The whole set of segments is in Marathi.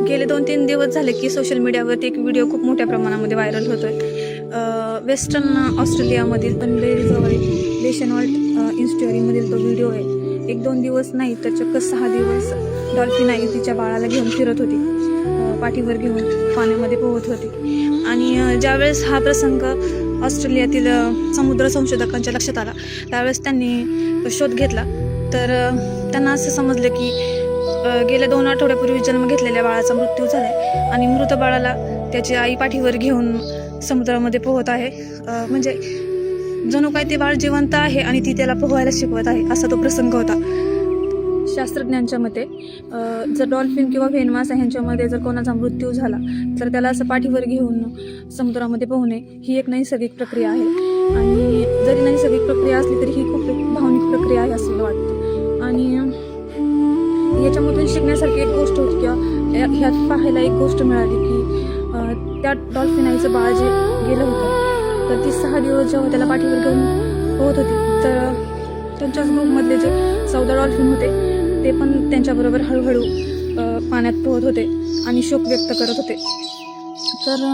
गेले 2-3 दिवस झाले की सोशल मीडियावरती एक व्हिडिओ खूप मोठ्या प्रमाणामध्ये व्हायरल होतोय. वेस्टर्न ऑस्ट्रेलियामधील तन्बेरीजवळील लेशनॉल्ट इन्स्ट्युअरीमधील तो व्हिडिओ आहे. 1-2 दिवस नाही तर चक्क 6 दिवस डॉल्फिन आई तिच्या बाळाला घेऊन फिरत होती, पाठीवर घेऊन पाण्यामध्ये पोहत होती. आणि ज्यावेळेस हा प्रसंग ऑस्ट्रेलियातील समुद्र संशोधकांच्या लक्षात आला, त्यावेळेस त्यांनी शोध घेतला. तर त्यांना असं समजलं की गेल्या 2 आठवड्यापूर्वी जन्म घेतलेल्या बाळाचा मृत्यू झाला आहे आणि मृत बाळाला त्याची आई पाठीवर घेऊन समुद्रामध्ये पोहत आहे. म्हणजे जणू काय ते बाळ जिवंत आहे आणि ती त्याला पोहायला शिकवत आहे, असा तो प्रसंग होता. शास्त्रज्ञांच्या मते जर डॉल्फिन किंवा व्हेन मासा ह्यांच्यामध्ये जर कोणाचा मृत्यू झाला तर त्याला असं पाठीवर घेऊन समुद्रामध्ये पोहणे ही एक नैसर्गिक प्रक्रिया आहे. आणि जरी नैसर्गिक प्रक्रिया असली तरी ही खूप एक भावनिक प्रक्रिया आहे असं मला वाटतं. आणि याच्यामधून शिकण्यासारखी एक गोष्ट होती किंवा ह्यात पाहायला एक गोष्ट मिळाली की त्या डॉल्फिन आईचं बाळ जे गेलं होतं तर ती 6 दिवस जेव्हा त्याला पाठीवर घेऊन पोहत होती तर त्यांच्याच ग्रुपमधले जे 14 डॉल्फिन होते ते पण त्यांच्याबरोबर हळूहळू पाण्यात पोहत होते आणि शोक व्यक्त करत होते. तर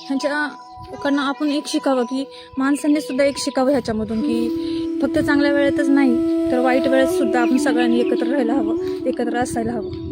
ह्यांच्याकडनं आपण एक शिकावं की माणसांनी सुद्धा एक शिकावं ह्याच्यामधून की फक्त चांगल्या वेळेतच नाही तर वाईट वेळेत सुद्धा आपण सगळ्यांनी एकत्र राहायला हवं, एकत्र असायला हवं.